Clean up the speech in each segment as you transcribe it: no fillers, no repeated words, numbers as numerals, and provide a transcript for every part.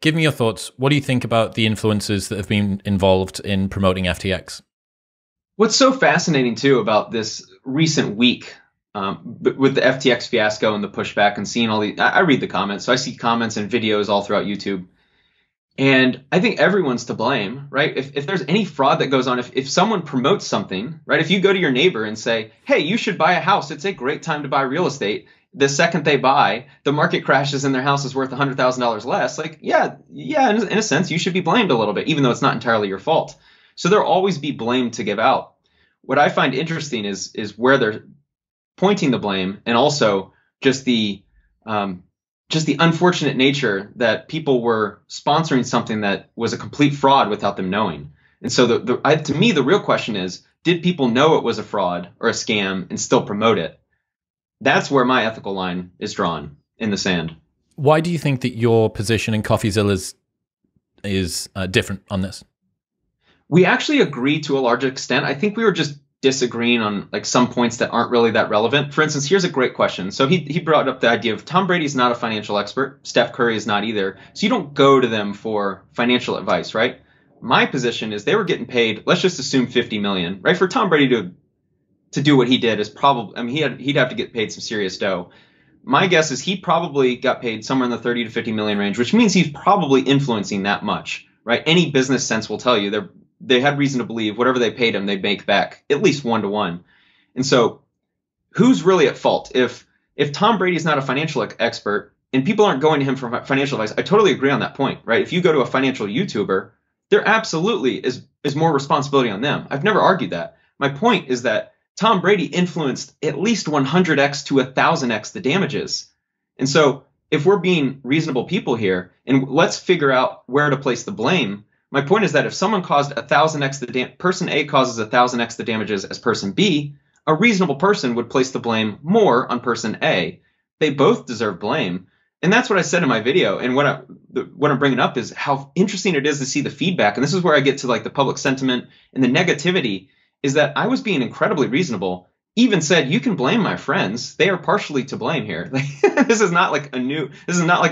Give me your thoughts. What do you think about the influencers that have been involved in promoting FTX? What's so fascinating, too, about this recent week with the FTX fiasco and the pushback and seeing all I read the comments. So I see comments and videos all throughout YouTube. And I think everyone's to blame, right? If there's any fraud that goes on, if someone promotes something, right? If you go to your neighbor and say, hey, you should buy a house. It's a great time to buy real estate. The second they buy, the market crashes and their house is worth $100,000 less. Like, yeah, in a sense, you should be blamed a little bit, even though it's not entirely your fault. So there'll always be blame to give out. What I find interesting is where they're pointing the blame, and also just the unfortunate nature that people were sponsoring something that was a complete fraud without them knowing. And so to me, the real question is, did people know it was a fraud or a scam and still promote it? That's where my ethical line is drawn in the sand. Why do you think that your position in Coffeezilla is different on this? We actually agree to a large extent. I think we were just disagreeing on like some points that aren't really that relevant. For instance, here's a great question. So he brought up the idea of Tom Brady's not a financial expert. Steph Curry is not either. So you don't go to them for financial advice, right? My position is they were getting paid, let's just assume 50 million, right? For Tom Brady to do what he did is probably, I mean, he'd have to get paid some serious dough. My guess is he probably got paid somewhere in the 30 to 50 million range, which means he's probably influencing that much, right? Any business sense will tell you they had reason to believe whatever they paid him, they'd make back at least 1-to-1. And so who's really at fault? If Tom Brady's not a financial expert and people aren't going to him for financial advice, I totally agree on that point, right? If you go to a financial YouTuber, there absolutely is more responsibility on them. I've never argued that. My point is that Tom Brady influenced at least 100x to 1,000x the damages. And so if we're being reasonable people here, and let's figure out where to place the blame, my point is that if someone caused 1,000x person A causes 1,000x the damages as person B, a reasonable person would place the blame more on person A. They both deserve blame. And that's what I said in my video. And what I'm bringing up is how interesting it is to see the feedback. And this is where I get to like the public sentiment and the negativity, is that I was being incredibly reasonable, even said, you can blame my friends. They are partially to blame here. This is not like an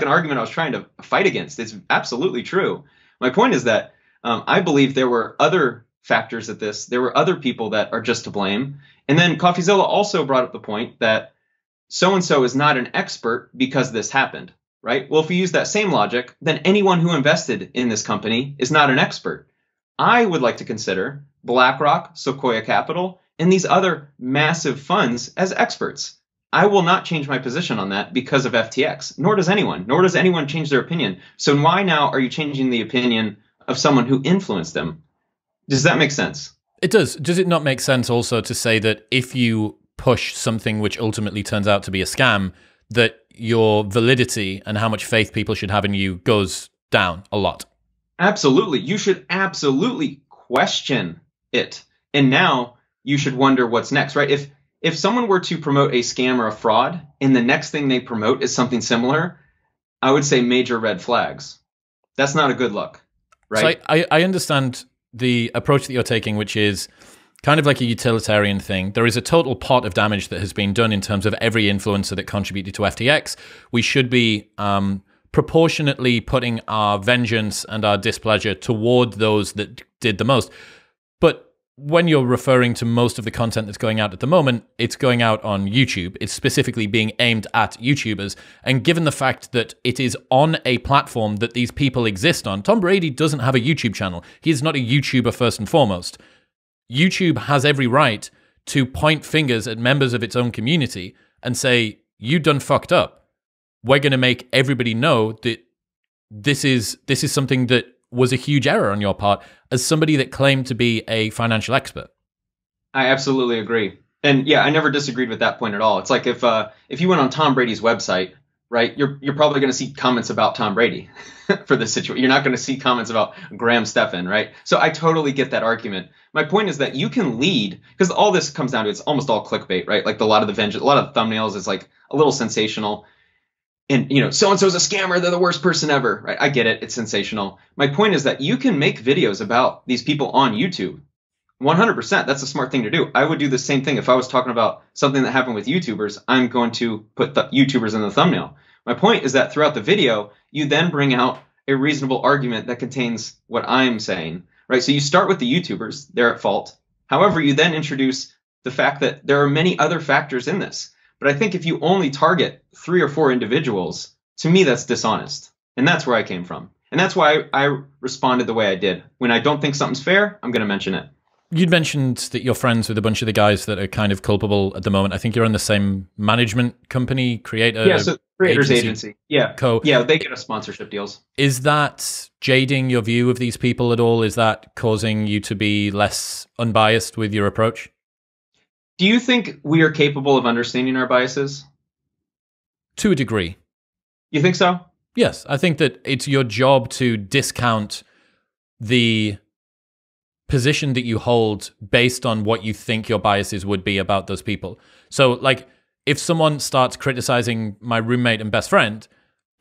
argument I was trying to fight against. It's absolutely true. My point is that I believe there were other factors at this. There were other people that are just to blame. And then Coffeezilla also brought up the point that so-and-so is not an expert because this happened, right? Well, if you use that same logic, then anyone who invested in this company is not an expert. I would like to consider BlackRock, Sequoia Capital, and these other massive funds as experts. I will not change my position on that because of FTX, nor does anyone change their opinion. So why now are you changing the opinion of someone who influenced them? Does that make sense? It does. Does it not make sense also to say that if you push something which ultimately turns out to be a scam, that your validity and how much faith people should have in you goes down a lot? Absolutely. You should absolutely question it. And now you should wonder what's next, right? If someone were to promote a scam or a fraud and the next thing they promote is something similar, I would say major red flags. That's not a good look, right? So I understand the approach that you're taking, which is kind of like a utilitarian thing. There is a total pot of damage that has been done in terms of every influencer that contributed to FTX. We should be proportionately putting our vengeance and our displeasure toward those that did the most. But when you're referring to most of the content that's going out at the moment, it's going out on YouTube. It's specifically being aimed at YouTubers. And given the fact that it is on a platform that these people exist on, Tom Brady doesn't have a YouTube channel. He is not a YouTuber first and foremost. YouTube has every right to point fingers at members of its own community and say, you done fucked up. We're going to make everybody know that this is something that was a huge error on your part as somebody that claimed to be a financial expert. I absolutely agree. And yeah, I never disagreed with that point at all. It's like if you went on Tom Brady's website, right, you're probably going to see comments about Tom Brady for this situation. You're not going to see comments about Graham Stephan, right? So I totally get that argument. My point is that you can lead, because all this comes down to, it's almost all clickbait, right? Like a lot of the thumbnails is like a little sensational. And, you know, so-and-so's a scammer, they're the worst person ever, right? I get it. It's sensational. My point is that you can make videos about these people on YouTube. 100%. That's a smart thing to do. I would do the same thing if I was talking about something that happened with YouTubers. I'm going to put the YouTubers in the thumbnail. My point is that throughout the video, you then bring out a reasonable argument that contains what I'm saying, right? So you start with the YouTubers, they're at fault. However, you then introduce the fact that there are many other factors in this. But I think if you only target 3 or 4 individuals, to me, that's dishonest. And that's where I came from. And that's why I responded the way I did. When I don't think something's fair, I'm going to mention it. You'd mentioned that you're friends with a bunch of the guys that are kind of culpable at the moment. I think you're in the same management company, creators agency. Yeah. Yeah, they get us sponsorship deals. Is that jading your view of these people at all? Is that causing you to be less unbiased with your approach? Do you think we are capable of understanding our biases? To a degree. You think so? Yes. I think that it's your job to discount the position that you hold based on what you think your biases would be about those people. So, like, if someone starts criticizing my roommate and best friend,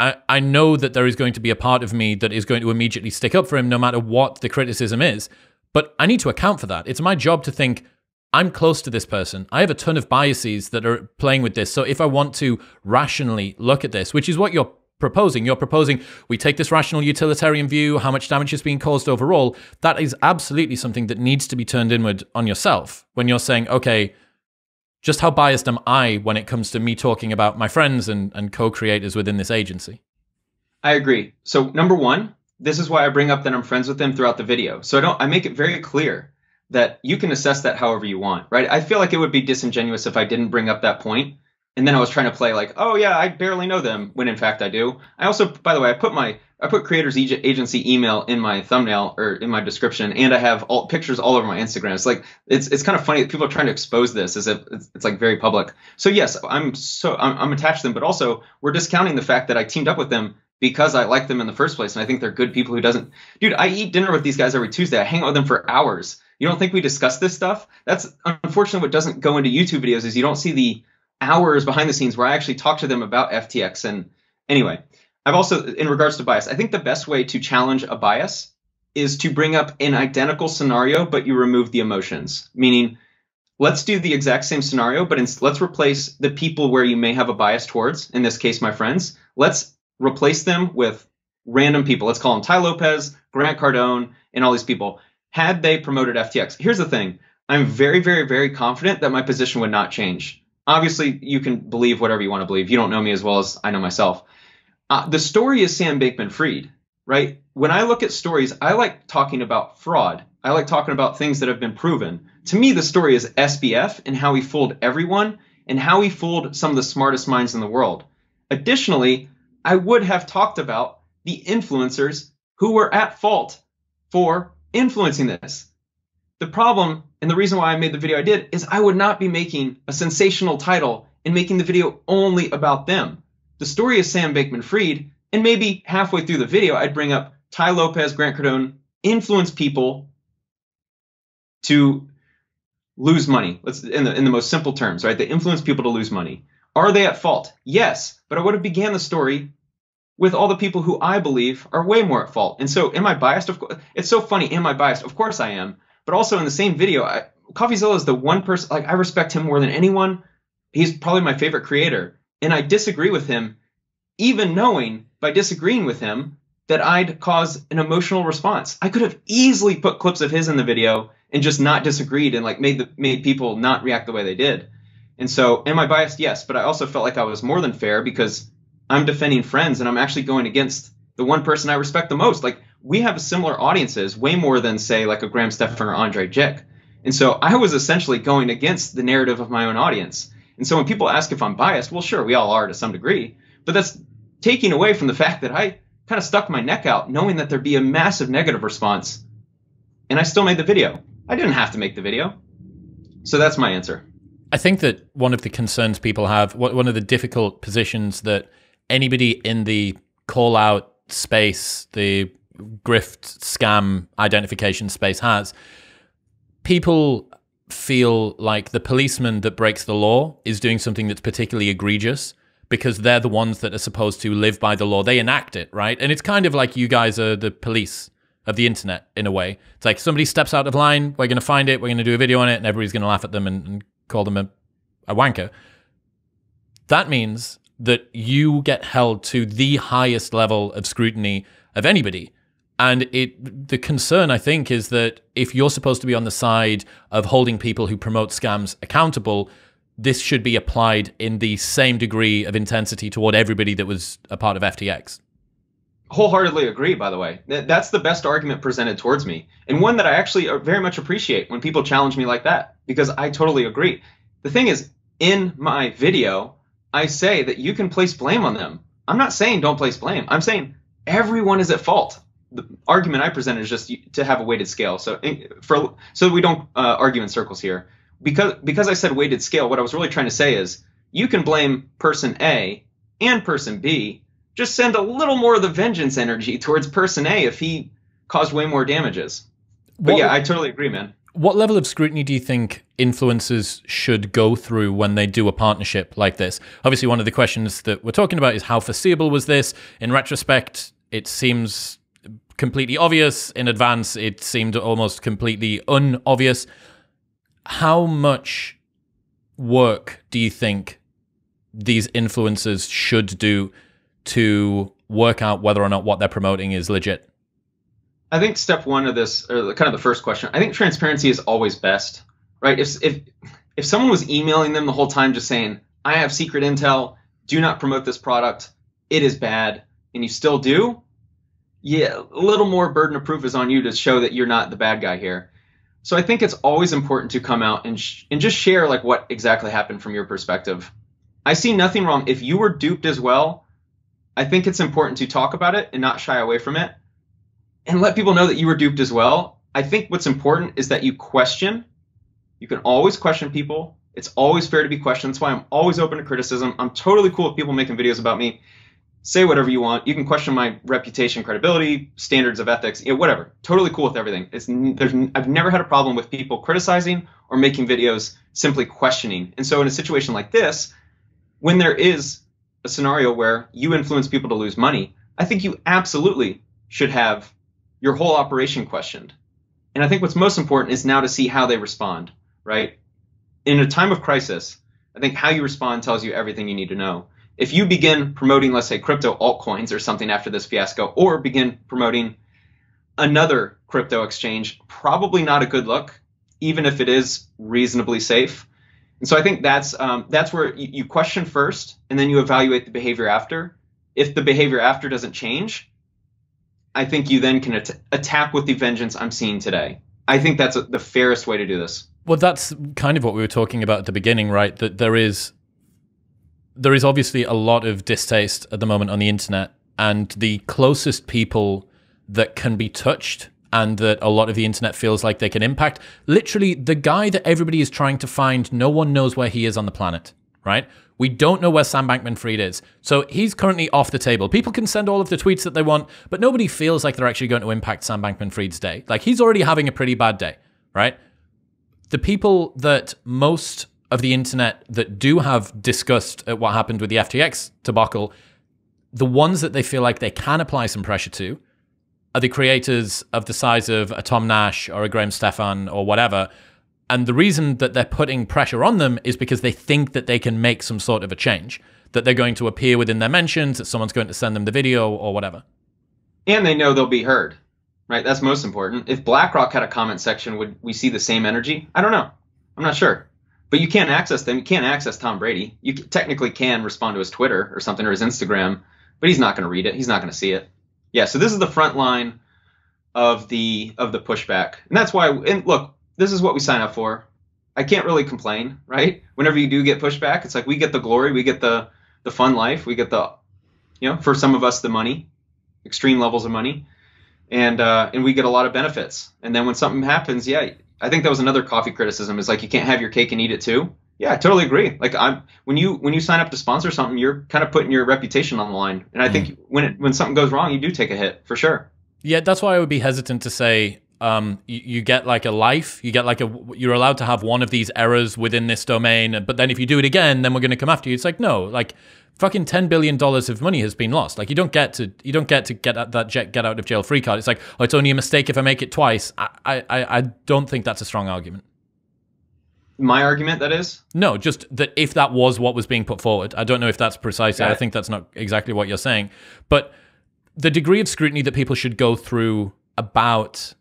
I know that there is going to be a part of me that is going to immediately stick up for him no matter what the criticism is. But I need to account for that. It's my job to think, I'm close to this person. I have a ton of biases that are playing with this. So if I want to rationally look at this, which is what you're proposing we take this rational utilitarian view, how much damage is being caused overall. That is absolutely something that needs to be turned inward on yourself when you're saying, okay, just how biased am I when it comes to me talking about my friends and co-creators within this agency? I agree. So number one, this is why I bring up that I'm friends with them throughout the video. So I make it very clear that you can assess that however you want, right? I feel like it would be disingenuous if I didn't bring up that point. And then I was trying to play like, oh yeah, I barely know them, when in fact I do. I also, by the way, I put creators agency email in my thumbnail or in my description, and I have pictures all over my Instagram. It's like it's kind of funny that people are trying to expose this as if it's like very public. So yes, I'm attached to them, but also we're discounting the fact that I teamed up with them because I like them in the first place, and I think they're good people who doesn't. Dude, I eat dinner with these guys every Tuesday. I hang out with them for hours. You don't think we discuss this stuff? That's unfortunately what doesn't go into YouTube videos is you don't see the hours behind the scenes where I actually talk to them about FTX. And anyway, I've also, in regards to bias, I think the best way to challenge a bias is to bring up an identical scenario, but you remove the emotions. Meaning, let's do the exact same scenario, but let's replace the people where you may have a bias towards, in this case, my friends. Let's replace them with random people. Let's call them Ty Lopez, Grant Cardone, and all these people. Had they promoted FTX, here's the thing. I'm very, very, very confident that my position would not change. Obviously, you can believe whatever you want to believe. You don't know me as well as I know myself. The story is Sam Bankman-Fried, right? When I look at stories, I like talking about fraud. I like talking about things that have been proven. To me, the story is SBF and how he fooled everyone and how he fooled some of the smartest minds in the world. Additionally, I would have talked about the influencers who were at fault for influencing this. The problem, and the reason why I made the video I did, is I would not be making a sensational title and making the video only about them. The story is Sam Bankman-Fried, and maybe halfway through the video, I'd bring up Ty Lopez, Grant Cardone, influence people to lose money. Let's in the most simple terms, right? They influence people to lose money. Are they at fault? Yes, but I would have began the story with all the people who I believe are way more at fault. And so, am I biased? Of course, it's so funny. Am I biased? Of course I am. But also in the same video, Coffeezilla is the one person, like I respect him more than anyone. He's probably my favorite creator. And I disagree with him, even knowing by disagreeing with him that I'd cause an emotional response. I could have easily put clips of his in the video and just not disagreed and like made people not react the way they did. And so, am I biased? Yes. But I also felt like I was more than fair because I'm defending friends and I'm actually going against the one person I respect the most. Like, we have similar audiences, way more than, say, like a Graham Stephan or Andrei Jikh. And so I was essentially going against the narrative of my own audience. And so when people ask if I'm biased, well, sure, we all are to some degree. But that's taking away from the fact that I kind of stuck my neck out knowing that there'd be a massive negative response. And I still made the video. I didn't have to make the video. So that's my answer. I think that one of the concerns people have, one of the difficult positions that anybody in the call-out space, the grift scam identification space has, people feel like the policeman that breaks the law is doing something that's particularly egregious because they're the ones that are supposed to live by the law. They enact it, right? And it's kind of like you guys are the police of the internet in a way. It's like somebody steps out of line, we're going to find it, we're going to do a video on it, and everybody's going to laugh at them and call them a wanker. That means that you get held to the highest level of scrutiny of anybody. And the concern, I think, is that if you're supposed to be on the side of holding people who promote scams accountable, this should be applied in the same degree of intensity toward everybody that was a part of FTX. Wholeheartedly agree, by the way. That's the best argument presented towards me, and one that I actually very much appreciate when people challenge me like that, because I totally agree. The thing is, in my video, I say that you can place blame on them. I'm not saying don't place blame. I'm saying everyone is at fault. The argument I presented is just to have a weighted scale. So we don't argue in circles here. Because I said weighted scale, what I was really trying to say is you can blame person A and person B. Just send a little more of the vengeance energy towards person A if he caused way more damages. But yeah, I totally agree, man. What level of scrutiny do you think influencers should go through when they do a partnership like this? Obviously, one of the questions that we're talking about is how foreseeable was this? In retrospect, it seems completely obvious. In advance, it seemed almost completely unobvious. How much work do you think these influencers should do to work out whether or not what they're promoting is legit? I think step one of this, or kind of the first question, I think transparency is always best, right? If someone was emailing them the whole time just saying, I have secret intel, do not promote this product, it is bad, and you still do, yeah, a little more burden of proof is on you to show that you're not the bad guy here. So I think it's always important to come out and just share like what exactly happened from your perspective. I see nothing wrong. If you were duped as well, I think it's important to talk about it and not shy away from it and let people know that you were duped as well. I think what's important is that you question. You can always question people. It's always fair to be questioned. That's why I'm always open to criticism. I'm totally cool with people making videos about me. Say whatever you want. You can question my reputation, credibility, standards of ethics, whatever. Totally cool with everything. I've never had a problem with people criticizing or making videos simply questioning. And so in a situation like this, when there is a scenario where you influence people to lose money, I think you absolutely should have your whole operation questioned. And I think what's most important is now to see how they respond, right? In a time of crisis, I think how you respond tells you everything you need to know. If you begin promoting, let's say, crypto altcoins or something after this fiasco, or begin promoting another crypto exchange, probably not a good look, even if it is reasonably safe. And so I think that's where you question first, and then you evaluate the behavior after. If the behavior after doesn't change, I think you then can attack with the vengeance I'm seeing today. I think that's the fairest way to do this. Well, that's kind of what we were talking about at the beginning, right? That there is obviously a lot of distaste at the moment on the internet, and the closest people that can be touched and that a lot of the internet feels like they can impact, literally the guy that everybody is trying to find, no one knows where he is on the planet, right? We don't know where Sam Bankman-Fried is. So he's currently off the table. People can send all of the tweets that they want, but nobody feels like they're actually going to impact Sam Bankman-Fried's day. Like, he's already having a pretty bad day, right? The people that most of the internet that do have disgust at what happened with the FTX debacle, the ones that they feel like they can apply some pressure to are the creators of the size of a Tom Nash or a Graham Stephan or whatever. And the reason that they're putting pressure on them is because they think that they can make some sort of a change, that they're going to appear within their mentions, that someone's going to send them the video or whatever. And they know they'll be heard, right? That's most important. If BlackRock had a comment section, would we see the same energy? I don't know. I'm not sure. But you can't access them. You can't access Tom Brady. You technically can respond to his Twitter or something, or his Instagram, but he's not going to read it. He's not going to see it. Yeah, so this is the front line of the pushback. And that's why, and look, this is what we sign up for. I can't really complain, right? Whenever you do get pushback, it's like we get the glory, we get the fun life, we get the, for some of us, the money, extreme levels of money, and we get a lot of benefits. And then when something happens, yeah, I think that was another coffee criticism, is like, you can't have your cake and eat it too. Yeah, I totally agree. Like, when you sign up to sponsor something, you're kind of putting your reputation on the line. And I think when something goes wrong, you do take a hit for sure. Yeah, that's why I would be hesitant to say you get like a life, you're allowed to have one of these errors within this domain, but then if you do it again, then we're going to come after you. It's like, no, like fucking $10 billion of money has been lost. Like, you don't get to get that get out of jail free card. It's like, oh, it's only a mistake if I make it twice. I don't think that's a strong argument. My argument, that is? No, just that if that was what was being put forward. I don't know if that's precisely, I think that's not exactly what you're saying. But the degree of scrutiny that people should go through about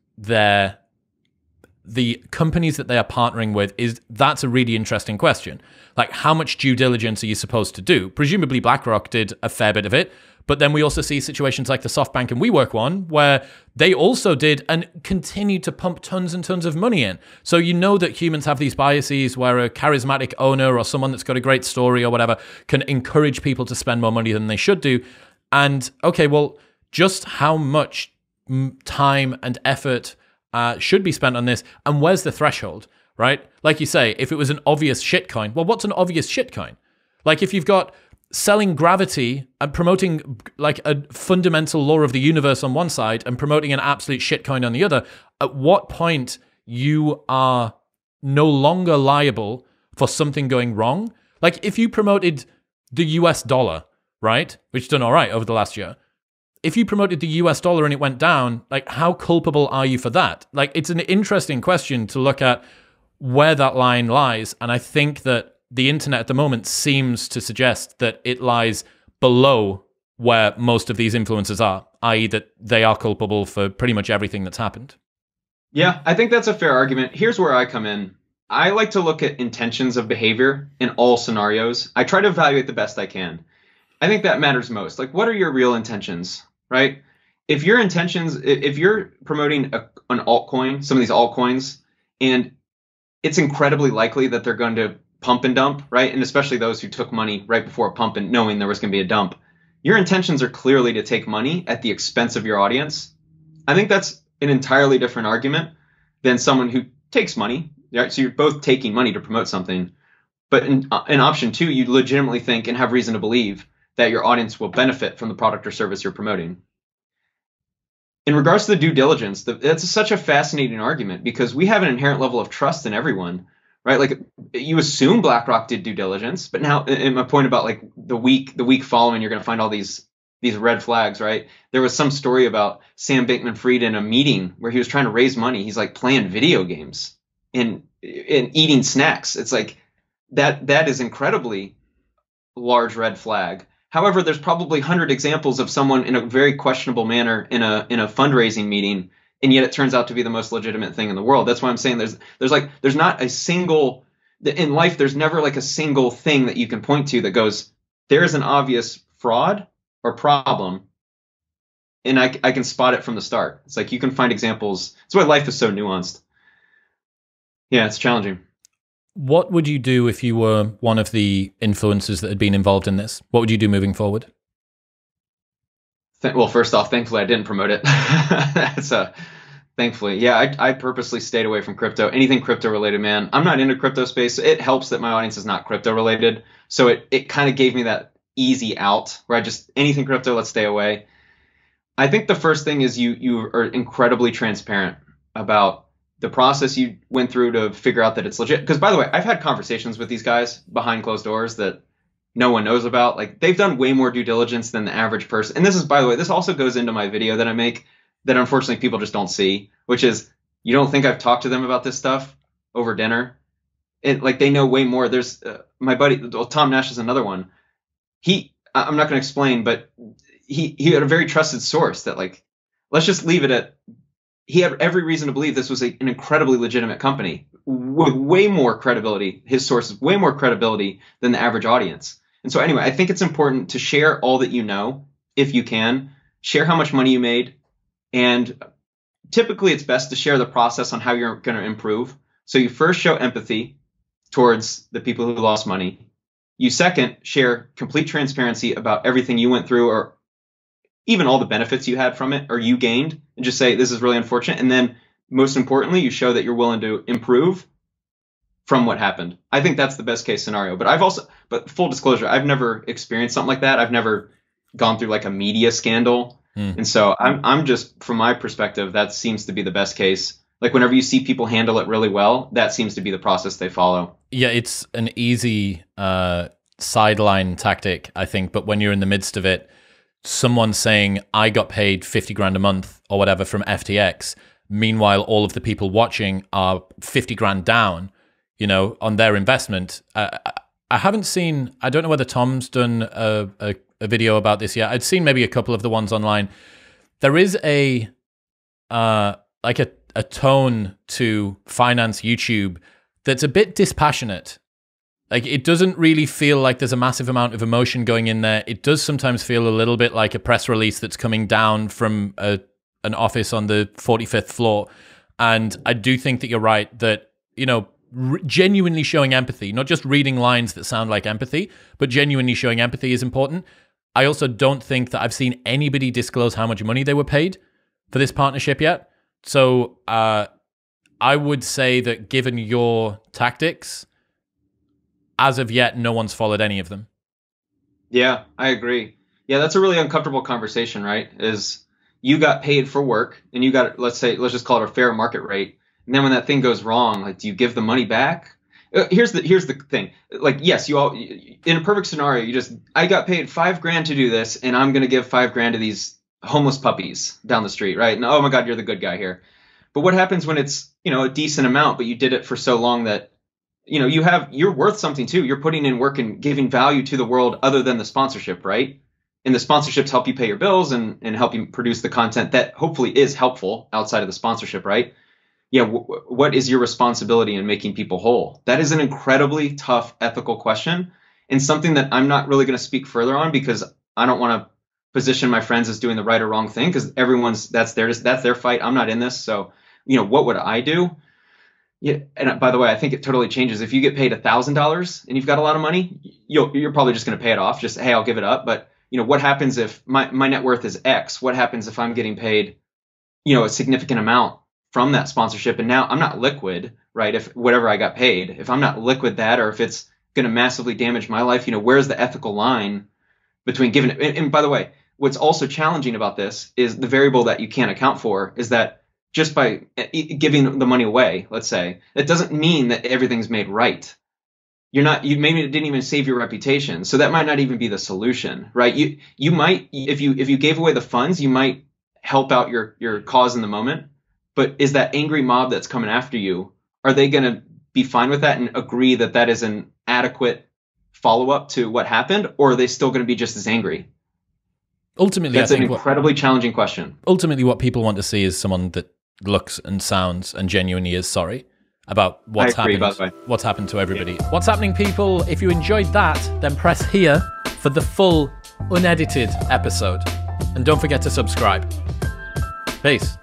the companies that they are partnering with, that's a really interesting question. Like, how much due diligence are you supposed to do? Presumably BlackRock did a fair bit of it, but then we also see situations like the SoftBank and WeWork one where they also did and continue to pump tons and tons of money in. So you know that humans have these biases where a charismatic owner or someone that's got a great story or whatever can encourage people to spend more money than they should do. And okay, well, just how much time and effort should be spent on this, and where's the threshold, right? Like you say, if it was an obvious shitcoin, well, what's an obvious shitcoin? Like if you've got selling gravity and promoting like a fundamental law of the universe on one side and promoting an absolute shitcoin on the other, at what point you are no longer liable for something going wrong? Like if you promoted the US dollar, right, which has done all right over the last year, if you promoted the US dollar and it went down, like how culpable are you for that? Like it's an interesting question to look at where that line lies. And I think that the internet at the moment seems to suggest that it lies below where most of these influencers are, i.e. that they are culpable for pretty much everything that's happened. Yeah, I think that's a fair argument. Here's where I come in. I like to look at intentions of behavior in all scenarios. I try to evaluate the best I can. I think that matters most. Like, what are your real intentions, right? If your intentions, if you're promoting an altcoin, some of these altcoins, and it's incredibly likely that they're going to pump and dump, right? And especially those who took money right before a pump and knowing there was going to be a dump, your intentions are clearly to take money at the expense of your audience. I think that's an entirely different argument than someone who takes money, right? So you're both taking money to promote something. But in option two, you legitimately think and have reason to believe that your audience will benefit from the product or service you're promoting. In regards to the due diligence, that's such a fascinating argument because we have an inherent level of trust in everyone, right? Like you assume BlackRock did due diligence, but now, and my point about like the week following, you're going to find all these red flags, right? There was some story about Sam Bankman-Fried in a meeting where he was trying to raise money. He's like playing video games and eating snacks. It's like that is incredibly large red flag. However, there's probably 100 examples of someone in a very questionable manner in a fundraising meeting, and yet it turns out to be the most legitimate thing in the world. That's why I'm saying there's not a single in life. There's never like a single thing that you can point to that goes, there's an obvious fraud or problem, and I can spot it from the start. It's like you can find examples. That's why life is so nuanced. Yeah, it's challenging. What would you do if you were one of the influencers that had been involved in this? What would you do moving forward? Well, first off, thankfully I didn't promote it. Thankfully, yeah, I purposely stayed away from crypto. Anything crypto related, man. I'm not into crypto space. It helps that my audience is not crypto related, so it kind of gave me that easy out where anything crypto, let's stay away. I think the first thing is you are incredibly transparent about the process you went through to figure out that it's legit. Because by the way, I've had conversations with these guys behind closed doors that no one knows about. Like they've done way more due diligence than the average person. And this is, by the way, this also goes into my video that I make that unfortunately people just don't see, which is you don't think I've talked to them about this stuff over dinner. Like they know way more. There's my buddy, Tom Nash is another one. I'm not going to explain, but he had a very trusted source that like, let's just leave it at, he had every reason to believe this was an incredibly legitimate company with way more credibility. His source is way more credibility than the average audience. And so anyway, I think it's important to share all that you know, if you can. Share how much money you made. And typically it's best to share the process on how you're going to improve. So you first show empathy towards the people who lost money. You second, share complete transparency about everything you went through or even all the benefits you had from it or you gained, and just say, this is really unfortunate. And then most importantly, you show that you're willing to improve from what happened. I think that's the best case scenario. But full disclosure, I've never experienced something like that. I've never gone through like a media scandal. And so I'm just, from my perspective, that seems to be the best case. Like whenever you see people handle it really well, that seems to be the process they follow. Yeah, it's an easy sideline tactic, I think. But when you're in the midst of it, someone saying, I got paid 50 grand a month or whatever from FTX. Meanwhile, all of the people watching are 50 grand down, on their investment. I haven't seen, I don't know whether Tom's done a a video about this yet. I'd seen maybe a couple of the ones online. There is a like a tone to finance YouTube that's a bit dispassionate. Like, it doesn't really feel like there's a massive amount of emotion going in there. It does sometimes feel a little bit like a press release that's coming down from an office on the 45th floor. And I do think that you're right that, you know, genuinely showing empathy, not just reading lines that sound like empathy, but genuinely showing empathy is important. I also don't think that I've seen anybody disclose how much money they were paid for this partnership yet. So I would say that given your tactics, as of yet, no one's followed any of them. Yeah, I agree. Yeah, that's a really uncomfortable conversation, right? Is you got paid for work and you got, let's just call it a fair market rate. And then when that thing goes wrong, like, do you give the money back? Here's the thing. Like, yes, in a perfect scenario, I got paid $5,000 to do this, and I'm going to give $5,000 to these homeless puppies down the street, right? And oh my God, you're the good guy here. But what happens when it's, you know, a decent amount, but you did it for so long that, you know, you're worth something too. You're putting in work and giving value to the world other than the sponsorship, right? And the sponsorships help you pay your bills and help you produce the content that hopefully is helpful outside of the sponsorship, right? Yeah. What is your responsibility in making people whole? That is an incredibly tough ethical question, and something that I'm not really going to speak further on, because I don't want to position my friends as doing the right or wrong thing, because that's their fight. I'm not in this. So, you know, what would I do? Yeah, and by the way, I think it totally changes. If you get paid $1,000 and you've got a lot of money, you're probably just going to pay it off. Just, hey, I'll give it up. But, you know, what happens if my net worth is X? What happens if I'm getting paid, you know, a significant amount from that sponsorship, and now I'm not liquid, right? If whatever I got paid, if I'm not liquid that, or if it's going to massively damage my life, you know, where's the ethical line between giving it? And by the way, what's also challenging about this is the variable that you can't account for is that just by giving the money away, let's say, that doesn't mean that everything's made right. You maybe it didn't even save your reputation. So that might not even be the solution, right? You might, if you gave away the funds, you might help out your cause in the moment. But is that angry mob that's coming after you, are they going to be fine with that and agree that that is an adequate follow-up to what happened? Or are they still going to be just as angry? Ultimately, that's an incredibly challenging question. Ultimately, what people want to see is someone that looks and sounds and genuinely is sorry about what's happened to everybody. Yeah. What's happening, people? If you enjoyed that, then press here for the full unedited episode. And don't forget to subscribe. Peace.